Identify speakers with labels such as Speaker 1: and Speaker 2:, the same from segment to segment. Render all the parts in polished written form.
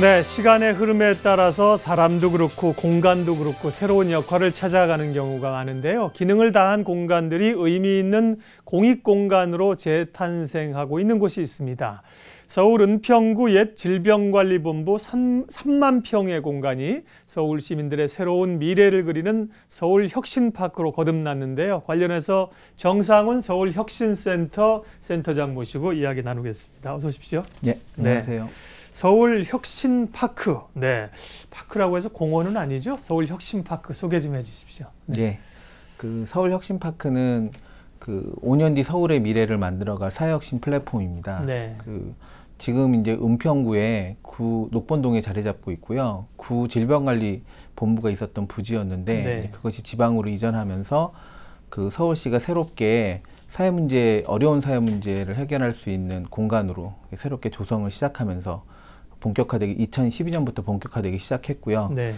Speaker 1: 네, 시간의 흐름에 따라서 사람도 그렇고 공간도 그렇고 새로운 역할을 찾아가는 경우가 많은데요. 기능을 다한 공간들이 의미 있는 공익공간으로 재탄생하고 있는 곳이 있습니다. 서울 은평구 옛 질병관리본부 3만 평의 공간이 서울 시민들의 새로운 미래를 그리는 서울혁신파크로 거듭났는데요. 관련해서 정상훈 서울혁신센터 센터장 모시고 이야기 나누겠습니다. 어서 오십시오.
Speaker 2: 네, 안녕하세요.
Speaker 1: 네. 서울혁신파크. 네, 파크라고 해서 공원은 아니죠? 서울혁신파크 소개 좀 해주십시오.
Speaker 2: 네, 그 서울혁신파크는 그 5년 뒤 서울의 미래를 만들어갈 사회혁신 플랫폼입니다.
Speaker 1: 네.
Speaker 2: 지금 이제 은평구에 구 녹본동에 자리 잡고 있고요. 구 질병관리본부가 있었던 부지였는데
Speaker 1: 네.
Speaker 2: 그것이 지방으로 이전하면서 그 서울시가 새롭게 사회 문제, 어려운 사회 문제를 해결할 수 있는 공간으로 새롭게 조성을 시작하면서 본격화되기 2012년부터 본격화되기 시작했고요.
Speaker 1: 네.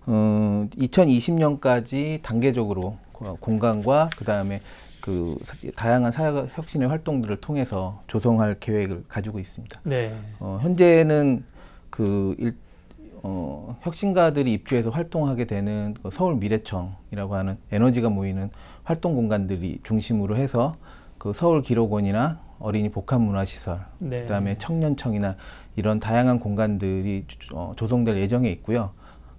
Speaker 2: 2020년까지 단계적으로 공간과 그다음에 그 다양한 사회 혁신의 활동들을 통해서 조성할 계획을 가지고 있습니다.
Speaker 1: 네.
Speaker 2: 현재는 혁신가들이 입주해서 활동하게 되는 그 서울 미래청이라고 하는 에너지가 모이는 활동 공간들이 중심으로 해서 그 서울 기록원이나 어린이 복합문화시설,
Speaker 1: 네.
Speaker 2: 그다음에 청년청이나 이런 다양한 공간들이 조성될 예정에 있고요.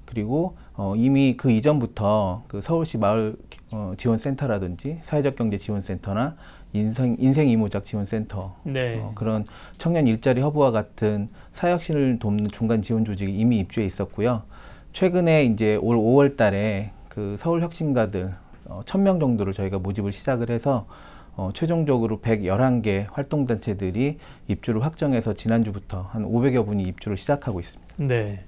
Speaker 2: 그리고 이미 그 이전부터 그 서울시 마을 지원센터라든지 사회적 경제 지원센터나 인생 이모작 지원센터,
Speaker 1: 네.
Speaker 2: 그런 청년 일자리 허브와 같은 사회혁신을 돕는 중간 지원 조직이 이미 입주해 있었고요. 최근에 이제 올 5월 달에 그 서울 혁신가들 1000명 정도를 저희가 모집을 시작을 해서 최종적으로 111개 활동단체들이 입주를 확정해서 지난주부터 한 500여 분이 입주를 시작하고 있습니다.
Speaker 1: 네.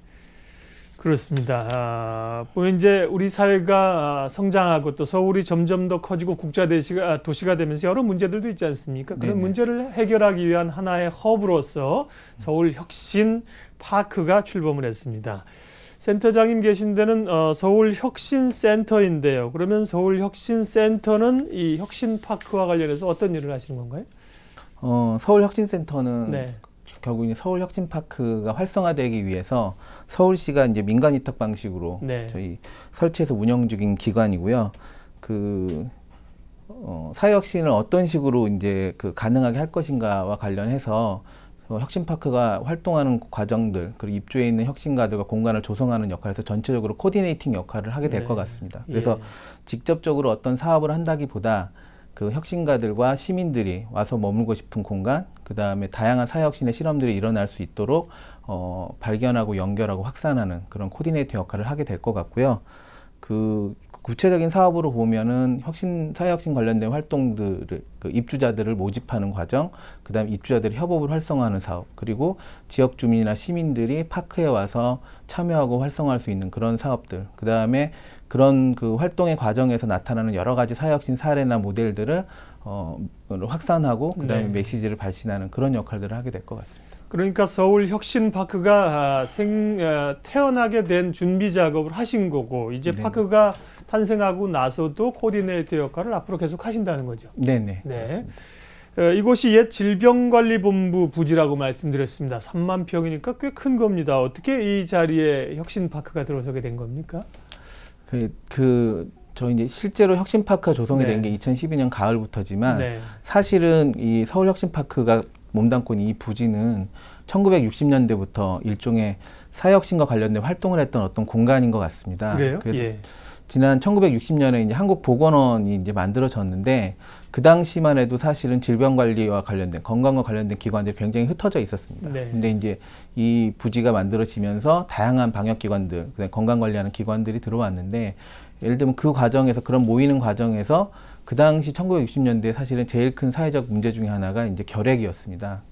Speaker 1: 그렇습니다. 이제 우리 사회가 성장하고 또 서울이 점점 더 커지고 국제 도시가 되면서 여러 문제들도 있지 않습니까? 그런
Speaker 2: 네네.
Speaker 1: 문제를 해결하기 위한 하나의 허브로서 서울혁신파크가 출범을 했습니다. 센터장님 계신 데는 서울혁신센터인데요. 그러면 서울혁신센터는 이 혁신파크와 관련해서 어떤 일을 하시는 건가요?
Speaker 2: 서울혁신센터는
Speaker 1: 네.
Speaker 2: 결국 이제 서울혁신파크가 활성화되기 위해서 서울시가 이제 민간 위탁 방식으로
Speaker 1: 네.
Speaker 2: 저희 설치해서 운영 중인 기관이고요. 사회혁신을 어떤 식으로 이제 가능하게 할 것인가와 관련해서 혁신파크가 활동하는 과정들, 그리고 입주해 있는 혁신가들과 공간을 조성하는 역할에서 전체적으로 코디네이팅 역할을 하게 될 것 같습니다. 그래서 직접적으로 어떤 사업을 한다기보다 그 혁신가들과 시민들이 와서 머물고 싶은 공간, 그 다음에 다양한 사회혁신의 실험들이 일어날 수 있도록 발견하고 연결하고 확산하는 그런 코디네이터 역할을 하게 될 것 같고요. 구체적인 사업으로 보면은 사회혁신 관련된 활동들을, 입주자들을 모집하는 과정, 그 다음에 입주자들의 협업을 활성화하는 사업, 그리고 지역 주민이나 시민들이 파크에 와서 참여하고 활성화할 수 있는 그런 사업들, 그 다음에 그런 활동의 과정에서 나타나는 여러 가지 사회혁신 사례나 모델들을 확산하고 그 다음에
Speaker 1: 네.
Speaker 2: 메시지를 발신하는 그런 역할들을 하게 될 것 같습니다.
Speaker 1: 그러니까 서울혁신파크가 태어나게 된 준비 작업을 하신 거고 이제
Speaker 2: 네.
Speaker 1: 파크가 탄생하고 나서도 코디네이터 역할을 앞으로 계속 하신다는 거죠.
Speaker 2: 네네.
Speaker 1: 네.
Speaker 2: 맞습니다.
Speaker 1: 이곳이 옛 질병관리본부 부지라고 말씀드렸습니다. 3만 평이니까 꽤 큰 겁니다. 어떻게 이 자리에 혁신파크가 들어서게 된 겁니까?
Speaker 2: 저희 이제 실제로 혁신파크가 조성이
Speaker 1: 네.
Speaker 2: 된 게 2012년 가을부터지만
Speaker 1: 네.
Speaker 2: 사실은 이 서울혁신파크가 몸담고 있는 이 부지는 1960년대부터 일종의 사회혁신과 관련된 활동을 했던 어떤 공간인 것 같습니다.
Speaker 1: 그래요?
Speaker 2: 그래서
Speaker 1: 예.
Speaker 2: 지난 1960년에 이제 한국보건원이 이제 만들어졌는데 그 당시만 해도 사실은 질병관리와 관련된 건강과 관련된 기관들이 굉장히 흩어져 있었습니다.
Speaker 1: 네.
Speaker 2: 근데 이제 이 부지가 만들어지면서 다양한 방역기관들, 건강관리하는 기관들이 들어왔는데 예를 들면 그 과정에서 그런 모이는 과정에서 그 당시 1960년대에 사실은 제일 큰 사회적 문제 중에 하나가 이제 결핵이었습니다.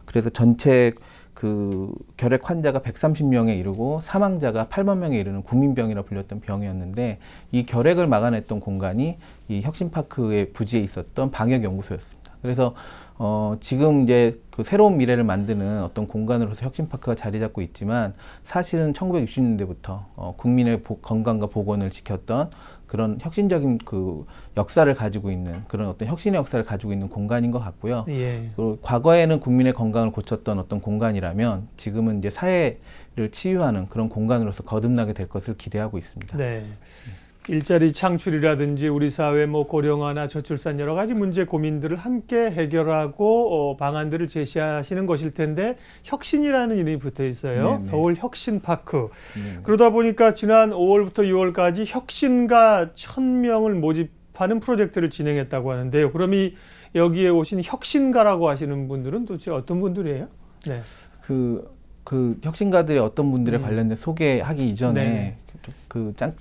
Speaker 2: 그래서 전체 결핵 환자가 130명에 이르고 사망자가 8만 명에 이르는 국민병이라 불렸던 병이었는데 이 결핵을 막아냈던 공간이 이 혁신파크의 부지에 있었던 방역연구소였습니다. 그래서 지금 이제 새로운 미래를 만드는 어떤 공간으로서 혁신파크가 자리 잡고 있지만 사실은 1960년대부터 국민의 건강과 보건을 지켰던 그런 혁신적인 그 역사를 가지고 있는 그런 어떤 혁신의 역사를 가지고 있는 공간인 것 같고요.
Speaker 1: 예.
Speaker 2: 그리고 과거에는 국민의 건강을 고쳤던 어떤 공간이라면 지금은 이제 사회를 치유하는 그런 공간으로서 거듭나게 될 것을 기대하고 있습니다.
Speaker 1: 네. 일자리 창출이라든지 우리 사회 뭐 고령화나 저출산 여러 가지 문제 고민들을 함께 해결하고 방안들을 제시하시는 것일 텐데 혁신이라는 이름이 붙어 있어요.
Speaker 2: 네네.
Speaker 1: 서울 혁신파크.
Speaker 2: 네.
Speaker 1: 그러다 보니까 지난 5월부터 6월까지 혁신가 1000명을 모집하는 프로젝트를 진행했다고 하는데요. 그럼 여기에 오신 혁신가라고 하시는 분들은 도대체 어떤 분들이에요? 네.
Speaker 2: 그 혁신가들의 어떤 분들에 관련된 소개하기 이전에
Speaker 1: 네.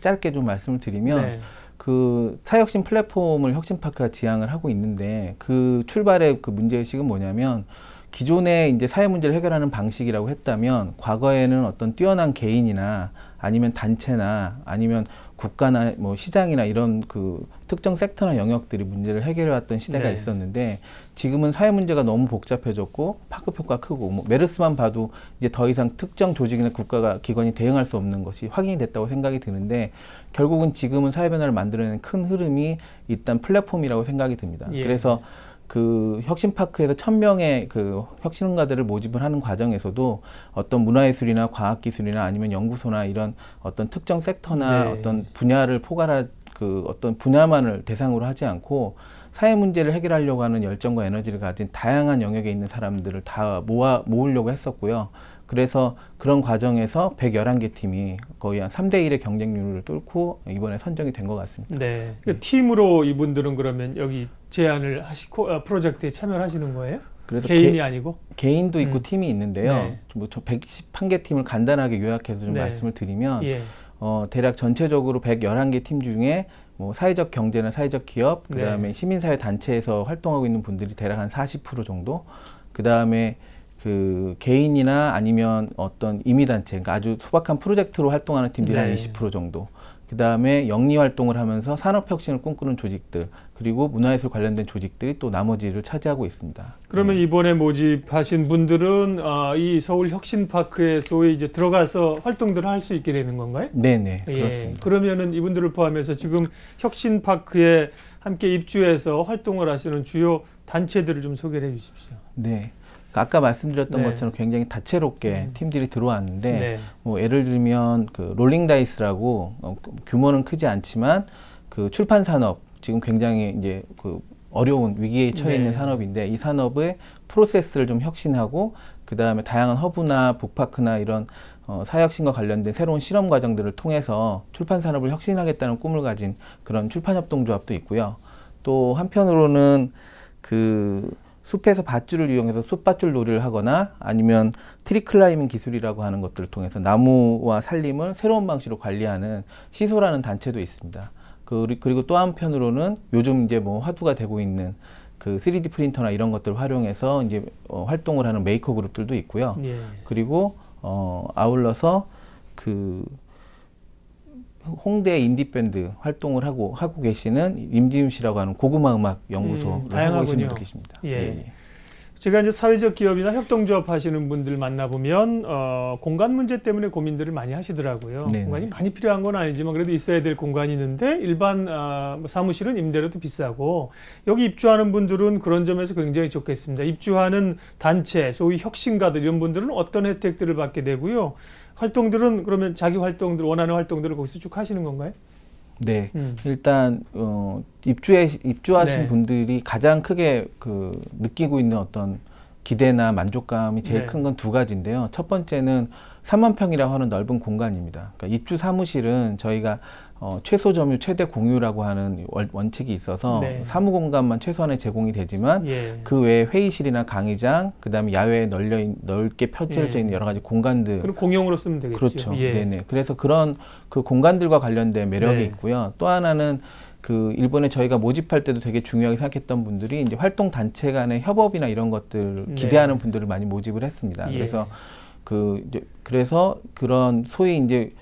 Speaker 2: 짧게 좀 말씀을 드리면
Speaker 1: 네.
Speaker 2: 그 사회혁신 플랫폼을 혁신파크가 지향을 하고 있는데 그 출발의 그 문제의식은 뭐냐면 기존에 이제 사회 문제를 해결하는 방식이라고 했다면 과거에는 어떤 뛰어난 개인이나 아니면 단체나 아니면 국가나 뭐 시장이나 이런 그 특정 섹터나 영역들이 문제를 해결해 왔던 시대가
Speaker 1: 네.
Speaker 2: 있었는데 지금은 사회 문제가 너무 복잡해졌고 파급효과 크고 뭐 메르스만 봐도 이제 더 이상 특정 조직이나 국가가 기관이 대응할 수 없는 것이 확인이 됐다고 생각이 드는데 결국은 지금은 사회 변화를 만들어내는 큰 흐름이 일단 플랫폼이라고 생각이 듭니다.
Speaker 1: 예.
Speaker 2: 그래서 그 혁신파크에서 1000명의 그 혁신가들을 모집을 하는 과정에서도 어떤 문화예술이나 과학기술이나 아니면 연구소나 이런 어떤 특정 섹터나
Speaker 1: 네.
Speaker 2: 어떤 분야를 포괄한 그 어떤 분야만을 대상으로 하지 않고 사회 문제를 해결하려고 하는 열정과 에너지를 가진 다양한 영역에 있는 사람들을 다 모으려고 했었고요. 그래서 그런 과정에서 111개 팀이 거의 한 3대1의 경쟁률을 뚫고 이번에 선정이 된 것 같습니다.
Speaker 1: 네. 그 팀으로 이분들은 그러면 여기 제안을 하시고 프로젝트에 참여를 하시는 거예요?
Speaker 2: 그래서
Speaker 1: 개인이 아니고?
Speaker 2: 개인도 있고 팀이 있는데요.
Speaker 1: 네.
Speaker 2: 뭐 111개 팀을 간단하게 요약해서 좀
Speaker 1: 네.
Speaker 2: 말씀을 드리면
Speaker 1: 예.
Speaker 2: 대략 전체적으로 111개 팀 중에 뭐 사회적 경제나 사회적 기업, 그다음에
Speaker 1: 네.
Speaker 2: 시민사회 단체에서 활동하고 있는 분들이 대략 한 40% 정도, 그다음에 그 개인이나 아니면 어떤 임의단체, 그러니까 아주 소박한 프로젝트로 활동하는 팀들이 한
Speaker 1: 네.
Speaker 2: 20% 정도, 그 다음에 영리 활동을 하면서 산업혁신을 꿈꾸는 조직들, 그리고 문화예술 관련된 조직들이 또 나머지를 차지하고 있습니다.
Speaker 1: 그러면 이번에 모집하신 분들은 이 서울 혁신파크에 소위 이제 들어가서 활동들을 할 수 있게 되는 건가요?
Speaker 2: 네네,
Speaker 1: 예.
Speaker 2: 그렇습니다.
Speaker 1: 그러면은 이분들을 포함해서 지금 혁신파크에 함께 입주해서 활동을 하시는 주요 단체들을 좀 소개를 해 주십시오.
Speaker 2: 네. 아까 말씀드렸던
Speaker 1: 네.
Speaker 2: 것처럼 굉장히 다채롭게 팀들이 들어왔는데,
Speaker 1: 네.
Speaker 2: 뭐 예를 들면 그 롤링다이스라고 규모는 크지 않지만 그 출판 산업 지금 굉장히 이제 그 어려운 위기에 처해 있는
Speaker 1: 네.
Speaker 2: 산업인데 이 산업의 프로세스를 좀 혁신하고 그 다음에 다양한 허브나 북파크나 이런 사회혁신과 관련된 새로운 실험 과정들을 통해서 출판 산업을 혁신하겠다는 꿈을 가진 그런 출판협동조합도 있고요. 또 한편으로는 그 숲에서 밧줄을 이용해서 숲밧줄 놀이를 하거나 아니면 트리클라이밍 기술이라고 하는 것들을 통해서 나무와 산림을 새로운 방식으로 관리하는 시소라는 단체도 있습니다. 그리고 또 한편으로는 요즘 이제 뭐 화두가 되고 있는 그 3D 프린터나 이런 것들을 활용해서 이제 활동을 하는 메이커 그룹들도 있고요.
Speaker 1: 예.
Speaker 2: 그리고 아울러서 그 홍대 인디밴드 활동을 하고 계시는 임지윤 씨라고 하는 고구마 음악 연구소를 하고
Speaker 1: 다양하군요.
Speaker 2: 계신 분도 계십니다.
Speaker 1: 예.
Speaker 2: 예.
Speaker 1: 제가 이제 사회적 기업이나 협동조합 하시는 분들 만나보면 공간 문제 때문에 고민들을 많이 하시더라고요.
Speaker 2: 네네.
Speaker 1: 공간이 많이 필요한 건 아니지만 그래도 있어야 될 공간이 있는데 일반 사무실은 임대료도 비싸고 여기 입주하는 분들은 그런 점에서 굉장히 좋겠습니다. 입주하는 단체, 소위 혁신가들 이런 분들은 어떤 혜택들을 받게 되고요. 활동들은 그러면 자기 활동들 원하는 활동들을 거기서 쭉 하시는 건가요?
Speaker 2: 네, 일단 입주하신
Speaker 1: 네.
Speaker 2: 분들이 가장 크게 그 느끼고 있는 어떤 기대나 만족감이 제일
Speaker 1: 네.
Speaker 2: 큰 건 두 가지인데요. 첫 번째는 3만 평이라고 하는 넓은 공간입니다. 그러니까 입주 사무실은 저희가 최소 점유, 최대 공유라고 하는 원칙이 있어서
Speaker 1: 네.
Speaker 2: 사무 공간만 최소한의 제공이 되지만
Speaker 1: 예.
Speaker 2: 그 외에 회의실이나 강의장, 그다음에 야외에 넓게 펼쳐져 있는 여러 가지 공간들.
Speaker 1: 그럼 공용으로 쓰면 되겠죠.
Speaker 2: 그렇죠.
Speaker 1: 예.
Speaker 2: 네네. 그래서 그런 그 공간들과 관련된 매력이
Speaker 1: 네.
Speaker 2: 있고요. 또 하나는 그 일본에 저희가 모집할 때도 되게 중요하게 생각했던 분들이 이제 활동 단체 간의 협업이나 이런 것들 기대하는 분들을 많이 모집을 했습니다.
Speaker 1: 예.
Speaker 2: 그래서 그래서 그런 소위 이제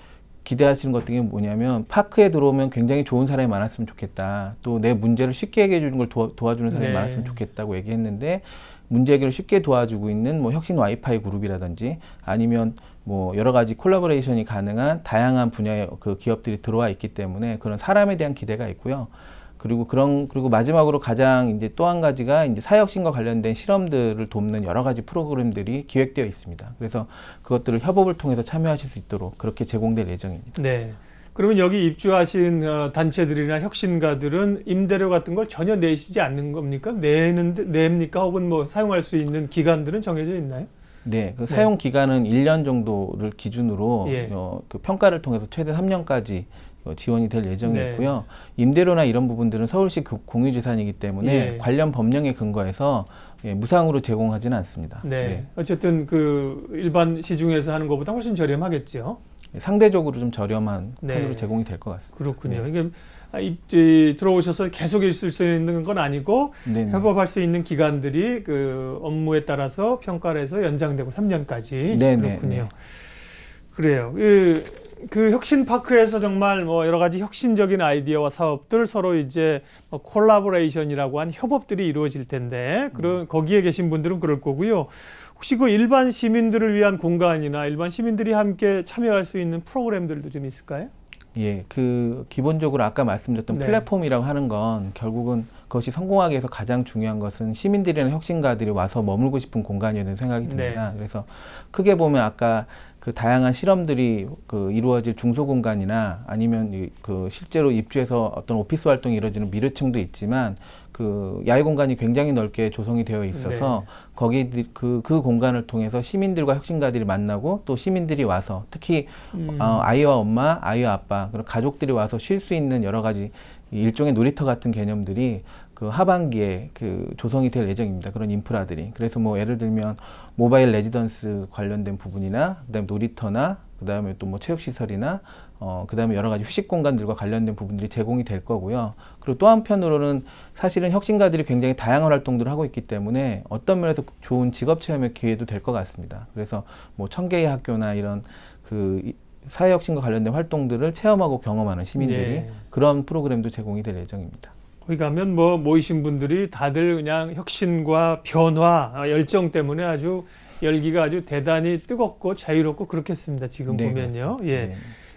Speaker 2: 기대하시는 것 등이 뭐냐면 파크에 들어오면 굉장히 좋은 사람이 많았으면 좋겠다. 또 내 문제를 쉽게 해결해 주는 걸 도와주는 사람이
Speaker 1: 네.
Speaker 2: 많았으면 좋겠다고 얘기했는데 문제 해결을 쉽게 도와주고 있는 뭐 혁신 와이파이 그룹이라든지 아니면 뭐 여러 가지 콜라보레이션이 가능한 다양한 분야의 그 기업들이 들어와 있기 때문에 그런 사람에 대한 기대가 있고요. 그리고 마지막으로 가장 이제 또 한 가지가 이제 사회혁신과 관련된 실험들을 돕는 여러 가지 프로그램들이 기획되어 있습니다. 그래서 그것들을 협업을 통해서 참여하실 수 있도록 그렇게 제공될 예정입니다.
Speaker 1: 네. 그러면 여기 입주하신 단체들이나 혁신가들은 임대료 같은 걸 전혀 내시지 않는 겁니까? 냅니까? 혹은 뭐 사용할 수 있는 기간들은 정해져 있나요?
Speaker 2: 네, 그 사용 기간은 1년 정도를 기준으로
Speaker 1: 예.
Speaker 2: 그 평가를 통해서 최대 3년까지 지원이 될 예정이고요.
Speaker 1: 네.
Speaker 2: 임대료나 이런 부분들은 서울시 공유재산이기 때문에
Speaker 1: 예.
Speaker 2: 관련 법령에 근거해서 무상으로 제공하지는 않습니다.
Speaker 1: 네.
Speaker 2: 네.
Speaker 1: 어쨌든 그 일반 시중에서 하는 것보다 훨씬 저렴하겠죠.
Speaker 2: 상대적으로 좀 저렴한
Speaker 1: 네.
Speaker 2: 편으로 제공이 될 것 같습니다.
Speaker 1: 그렇군요.
Speaker 2: 네.
Speaker 1: 이게 들어오셔서 계속 있을 수 있는 건 아니고
Speaker 2: 네네.
Speaker 1: 협업할 수 있는 기간들이 그 업무에 따라서 평가를 해서 연장되고 3년까지
Speaker 2: 네네.
Speaker 1: 그렇군요.
Speaker 2: 네.
Speaker 1: 그래요. 그 혁신파크에서 정말 뭐 여러 가지 혁신적인 아이디어와 사업들 서로 이제 뭐 콜라보레이션이라고 한 협업들이 이루어질 텐데 거기에 계신 분들은 그럴 거고요. 혹시 그 일반 시민들을 위한 공간이나 일반 시민들이 함께 참여할 수 있는 프로그램들도 좀 있을까요?
Speaker 2: 예, 그 기본적으로 아까 말씀드렸던
Speaker 1: 네.
Speaker 2: 플랫폼이라고 하는 건 결국은 그것이 성공하기 위해서 가장 중요한 것은 시민들이나 혁신가들이 와서 머물고 싶은 공간이라는 생각이 듭니다.
Speaker 1: 네.
Speaker 2: 그래서 크게 보면 아까 그 다양한 실험들이 그 이루어질 중소공간이나 아니면 그 실제로 입주해서 어떤 오피스 활동이 이루어지는 미르층도 있지만 그 야외 공간이 굉장히 넓게 조성이 되어 있어서
Speaker 1: 네.
Speaker 2: 거기 그 공간을 통해서 시민들과 혁신가들이 만나고 또 시민들이 와서 특히 아이와 엄마, 아이와 아빠 그리고 가족들이 와서 쉴 수 있는 여러 가지 일종의 놀이터 같은 개념들이 그 하반기에 그 조성이 될 예정입니다. 그런 인프라들이. 그래서 뭐 예를 들면 모바일 레지던스 관련된 부분이나 그다음에 놀이터나 그다음에 또 뭐 체육시설이나 그다음에 여러 가지 휴식 공간들과 관련된 부분들이 제공이 될 거고요. 그리고 또 한편으로는 사실은 혁신가들이 굉장히 다양한 활동들을 하고 있기 때문에 어떤 면에서 좋은 직업 체험의 기회도 될 것 같습니다. 그래서 뭐 청계의 학교나 이런 그 사회혁신과 관련된 활동들을 체험하고 경험하는 시민들이
Speaker 1: 네.
Speaker 2: 그런 프로그램도 제공이 될 예정입니다.
Speaker 1: 거기 가면 뭐 모이신 분들이 다들 그냥 혁신과 변화, 열정 때문에 아주 열기가 아주 대단히 뜨겁고 자유롭고 그렇겠습니다. 지금
Speaker 2: 네,
Speaker 1: 보면요.
Speaker 2: 그렇습니다.
Speaker 1: 예.
Speaker 2: 네.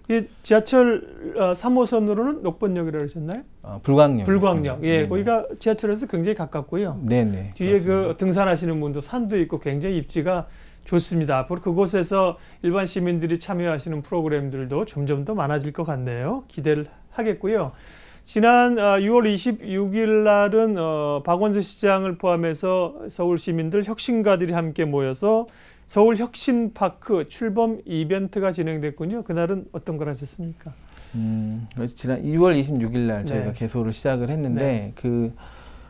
Speaker 1: 이 지하철 3호선으로는 몇 번역이라고 하셨나요?
Speaker 2: 불광역.
Speaker 1: 불광역. 예,
Speaker 2: 네네.
Speaker 1: 거기가 지하철에서 굉장히 가깝고요.
Speaker 2: 네네.
Speaker 1: 뒤에
Speaker 2: 그렇습니다.
Speaker 1: 그 등산하시는 분도 산도 있고 굉장히 입지가 좋습니다. 앞으로 그곳에서 일반 시민들이 참여하시는 프로그램들도 점점 더 많아질 것 같네요. 기대를 하겠고요. 지난 6월 26일 날은 박원순 시장을 포함해서 서울 시민들 혁신가들이 함께 모여서 서울 혁신파크 출범 이벤트가 진행됐군요. 그날은 어떤 걸 하셨습니까?
Speaker 2: 그래서 지난 2월 26일 날 저희가
Speaker 1: 네.
Speaker 2: 개소를 시작을 했는데
Speaker 1: 네.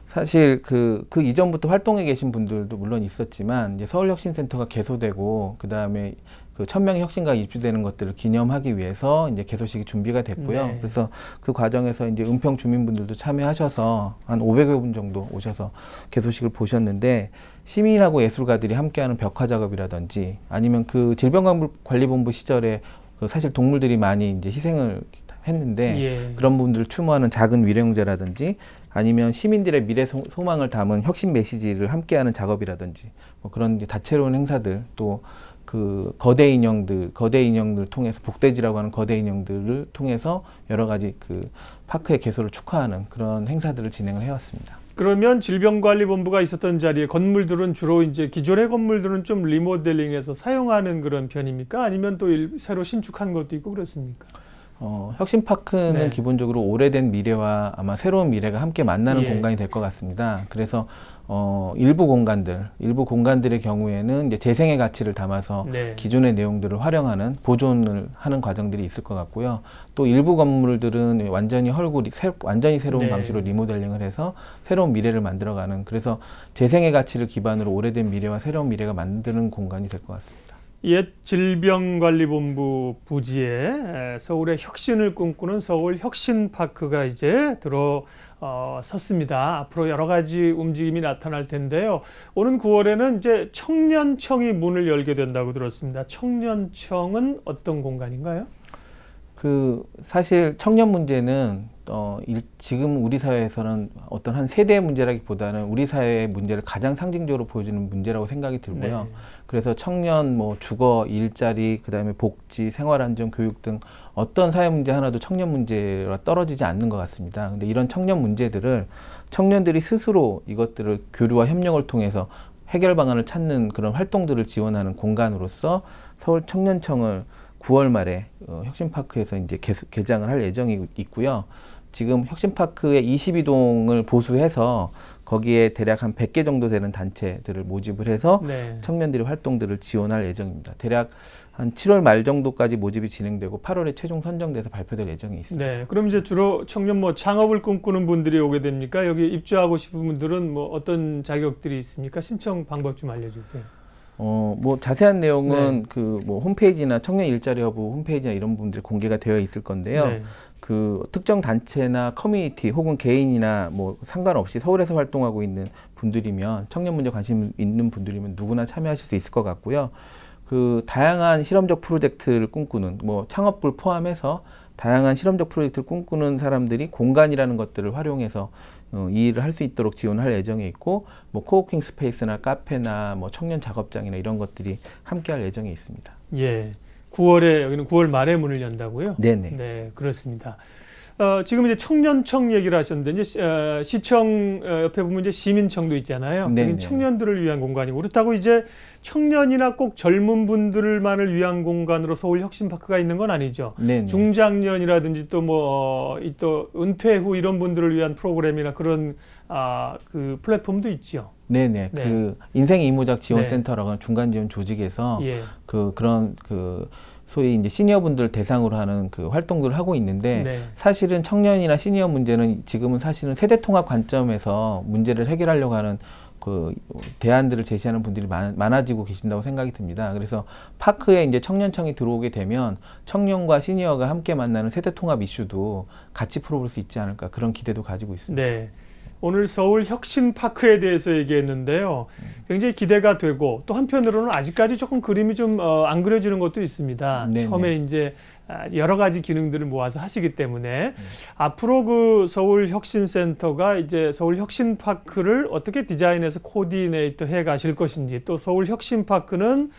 Speaker 2: 사실 그 이전부터 활동에 계신 분들도 물론 있었지만 이제 서울혁신센터가 개소되고 그 다음에 그 1000명의 혁신가가 입주되는 것들을 기념하기 위해서 이제 개소식이 준비가 됐고요.
Speaker 1: 네.
Speaker 2: 그래서 그 과정에서 이제 은평 주민분들도 참여하셔서 한 500여 분 정도 오셔서 개소식을 보셨는데 시민하고 예술가들이 함께하는 벽화 작업이라든지 아니면 그 질병관리본부 시절에 그 사실 동물들이 많이 이제 희생을 했는데
Speaker 1: 예.
Speaker 2: 그런 부분들을 추모하는 작은 위령제라든지 아니면 시민들의 미래 소망을 담은 혁신 메시지를 함께하는 작업이라든지 뭐 그런 다채로운 행사들 또 그 거대 인형들 통해서 복대지라고 하는 거대 인형들을 통해서 여러 가지 그 파크의 개소를 축하하는 그런 행사들을 진행을 해왔습니다.
Speaker 1: 그러면 질병관리본부가 있었던 자리에 건물들은 주로 이제 기존의 건물들은 좀 리모델링해서 사용하는 그런 편입니까? 아니면 또 새로 신축한 것도 있고 그렇습니까?
Speaker 2: 혁신파크는
Speaker 1: 네.
Speaker 2: 기본적으로 오래된 미래와 아마 새로운 미래가 함께 만나는
Speaker 1: 예.
Speaker 2: 공간이 될 것 같습니다. 그래서 일부 공간들의 경우에는 이제 재생의 가치를 담아서
Speaker 1: 네.
Speaker 2: 기존의 내용들을 활용하는 보존을 하는 과정들이 있을 것 같고요. 또 일부 건물들은 완전히 완전히 새로운
Speaker 1: 네.
Speaker 2: 방식으로 리모델링을 해서 새로운 미래를 만들어가는 그래서 재생의 가치를 기반으로 오래된 미래와 새로운 미래가 만드는 공간이 될 것 같습니다.
Speaker 1: 옛 질병관리본부 부지에 서울의 혁신을 꿈꾸는 서울 혁신파크가 이제 섰습니다. 앞으로 여러 가지 움직임이 나타날 텐데요. 오는 9월에는 이제 청년청이 문을 열게 된다고 들었습니다. 청년청은 어떤 공간인가요?
Speaker 2: 사실 청년 문제는 지금 우리 사회에서는 어떤 한 세대의 문제라기보다는 우리 사회의 문제를 가장 상징적으로 보여주는 문제라고 생각이 들고요.
Speaker 1: 네.
Speaker 2: 그래서 청년, 뭐 주거, 일자리, 그다음에 복지, 생활안전, 교육 등 어떤 사회 문제 하나도 청년 문제와 떨어지지 않는 것 같습니다. 근데 이런 청년 문제들을 청년들이 스스로 이것들을 교류와 협력을 통해서 해결 방안을 찾는 그런 활동들을 지원하는 공간으로서 서울 청년청을 9월 말에 혁신파크에서 이제 개장을 할 예정이 있고요. 지금 혁신파크의 22동을 보수해서 거기에 대략 한 100개 정도 되는 단체들을 모집을 해서
Speaker 1: 네.
Speaker 2: 청년들이 활동들을 지원할 예정입니다. 대략 한 7월 말 정도까지 모집이 진행되고 8월에 최종 선정돼서 발표될 예정이 있습니다.
Speaker 1: 네. 그럼 이제 주로 청년 뭐 창업을 꿈꾸는 분들이 오게 됩니까? 여기 입주하고 싶은 분들은 뭐 어떤 자격들이 있습니까? 신청 방법 좀 알려주세요.
Speaker 2: 뭐 자세한 내용은
Speaker 1: 네.
Speaker 2: 그 뭐 홈페이지나 청년 일자리 허브 홈페이지나 이런 부분들이 공개가 되어 있을 건데요.
Speaker 1: 네.
Speaker 2: 그 특정 단체나 커뮤니티 혹은 개인이나 뭐 상관없이 서울에서 활동하고 있는 분들이면 청년 문제 관심 있는 분들이면 누구나 참여하실 수 있을 것 같고요. 그 다양한 실험적 프로젝트를 꿈꾸는 뭐 창업부를 포함해서 다양한 실험적 프로젝트를 꿈꾸는 사람들이 공간이라는 것들을 활용해서 이 일을 할 수 있도록 지원할 예정에 있고 뭐 코워킹 스페이스나 카페나 뭐 청년 작업장이나 이런 것들이 함께할 예정에 있습니다.
Speaker 1: 예. 9월에 여기는 9월 말에 문을 연다고요?
Speaker 2: 네네.
Speaker 1: 네, 그렇습니다. 지금 이제 청년청 얘기를 하셨는데 이제 시청 옆에 보면 이제 시민청도 있잖아요.
Speaker 2: 네네.
Speaker 1: 여기는 청년들을 위한 공간이고 그렇다고 이제 청년이나 꼭 젊은 분들만을 위한 공간으로 서울 혁신파크가 있는 건 아니죠.
Speaker 2: 네네.
Speaker 1: 중장년이라든지 또 뭐 또 은퇴 후 이런 분들을 위한 프로그램이나 그런 그 플랫폼도 있죠.
Speaker 2: 네네.
Speaker 1: 네.
Speaker 2: 그 인생 이모작 지원센터라고 하는 중간 지원 조직에서
Speaker 1: 예.
Speaker 2: 그런 소위 이제 시니어분들 대상으로 하는 그 활동들을 하고 있는데
Speaker 1: 네.
Speaker 2: 사실은 청년이나 시니어 문제는 지금은 사실은 세대 통합 관점에서 문제를 해결하려고 하는 그 대안들을 제시하는 분들이 많아지고 계신다고 생각이 듭니다. 그래서 파크에 이제 청년청이 들어오게 되면 청년과 시니어가 함께 만나는 세대 통합 이슈도 같이 풀어볼 수 있지 않을까 그런 기대도 가지고 있습니다.
Speaker 1: 네. 오늘 서울 혁신파크에 대해서 얘기했는데요. 굉장히 기대가 되고 또 한편으로는 아직까지 조금 그림이 좀 안 그려지는 것도 있습니다.
Speaker 2: 네네.
Speaker 1: 처음에 이제 여러 가지 기능들을 모아서 하시기 때문에 앞으로 그 서울 혁신센터가 이제 서울 혁신파크를 어떻게 디자인해서 코디네이터 해 가실 것인지 또 서울 혁신파크는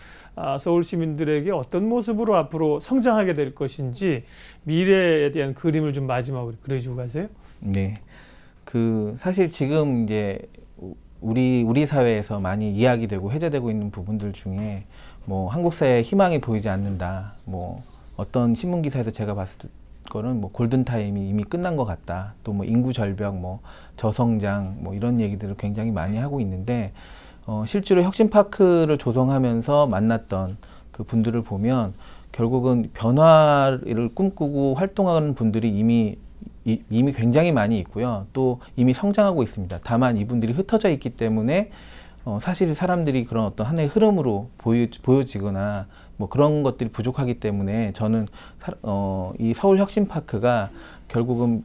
Speaker 1: 서울 시민들에게 어떤 모습으로 앞으로 성장하게 될 것인지 미래에 대한 그림을 좀 마지막으로 그려주고 가세요.
Speaker 2: 네. 사실 지금 이제 우리 사회에서 많이 이야기되고 회자되고 있는 부분들 중에 뭐 한국 사회에 희망이 보이지 않는다. 뭐 어떤 신문 기사에서 제가 봤을 거는 뭐 골든 타임이 이미 끝난 것 같다. 또 뭐 인구 절벽, 뭐 저성장, 뭐 이런 얘기들을 굉장히 많이 하고 있는데 실제로 혁신파크를 조성하면서 만났던 그 분들을 보면 결국은 변화를 꿈꾸고 활동하는 분들이 이미 굉장히 많이 있고요. 또 이미 성장하고 있습니다. 다만 이분들이 흩어져 있기 때문에 사실 사람들이 그런 어떤 하나의 흐름으로 보여지거나 뭐 그런 것들이 부족하기 때문에 저는 이 서울 혁신파크가 결국은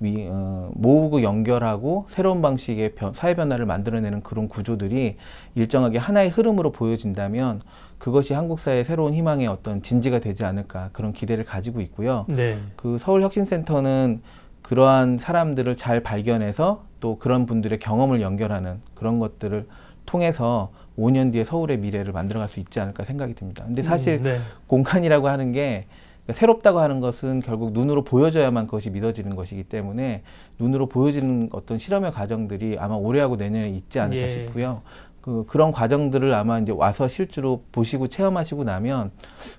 Speaker 2: 모으고 연결하고 새로운 방식의 사회 변화를 만들어내는 그런 구조들이 일정하게 하나의 흐름으로 보여진다면 그것이 한국 사회의 새로운 희망의 어떤 진지가 되지 않을까 그런 기대를 가지고 있고요.
Speaker 1: 네.
Speaker 2: 그 서울 혁신센터는 그러한 사람들을 잘 발견해서 또 그런 분들의 경험을 연결하는 그런 것들을 통해서 5년 뒤에 서울의 미래를 만들어갈 수 있지 않을까 생각이 듭니다. 근데 사실
Speaker 1: 네.
Speaker 2: 공간이라고 하는 게 새롭다고 하는 것은 결국 눈으로 보여져야만 그것이 믿어지는 것이기 때문에 눈으로 보여지는 어떤 실험의 과정들이 아마 올해하고 내년에 있지 않을까
Speaker 1: 예.
Speaker 2: 싶고요. 그런 과정들을 아마 이제 와서 실제로 보시고 체험하시고 나면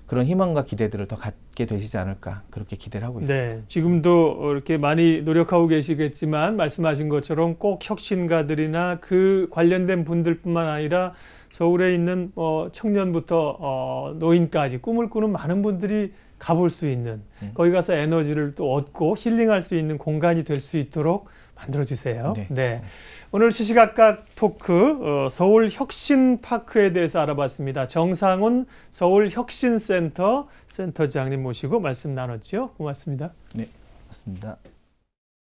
Speaker 2: 그런 희망과 기대들을 더 갖게 되시지 않을까 그렇게 기대를 하고 있습니다.
Speaker 1: 네, 지금도 이렇게 많이 노력하고 계시겠지만 말씀하신 것처럼 꼭 혁신가들이나 그 관련된 분들뿐만 아니라 서울에 있는 청년부터 노인까지 꿈을 꾸는 많은 분들이 가볼 수 있는 거기 가서 에너지를 또 얻고 힐링할 수 있는 공간이 될 수 있도록 만들어주세요.
Speaker 2: 네.
Speaker 1: 네. 오늘 시시각각 토크 서울 혁신파크에 대해서 알아봤습니다. 정상훈 서울 혁신센터 센터장님 모시고 말씀 나눴죠. 고맙습니다.
Speaker 2: 네, 맞습니다.